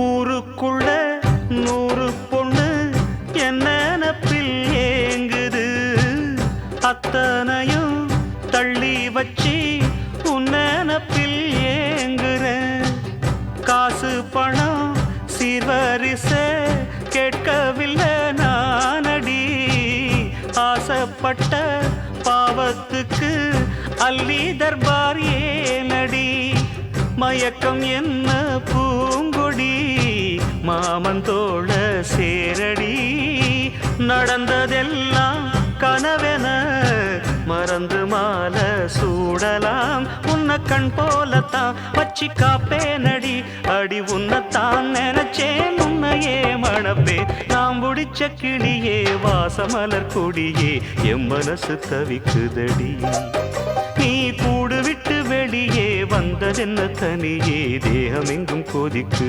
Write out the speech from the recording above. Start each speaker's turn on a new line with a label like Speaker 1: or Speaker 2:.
Speaker 1: ஊருக்குள்ள 100 பொண்ணு என்ன நினப்பில் ஏங்குது, அத்தனையும் தள்ளி வச்சு உன் நினப்பில் ஏங்குறேன். காசு பணம் சீர்வரிச கேட்கவில்லை நானடி, ஆசைப்பட்ட பாவத்துக்கு அள்ளி தர்பார் ஏனடி. மயக்கம் என்ன பூங்கொடி மாமன் தோள சேரடி, நடந்ததெல்லாம் கனவென மறந்து மாலை சூடலாம். உன்னை கண் போலத்தான் வச்சி காப்பேனடி, அடி உன்னைத்தான் நினைச்சேன் உன்னையே மணப்பே. நாம் முடிச்ச கிளியே வாசமலர் கொடியே எம் மனசு தவிக்குதடி. நீ கூடு விட்டு வெளியே வந்ததென்ன தனியே தேகம் எங்கும் கொதிக்கு.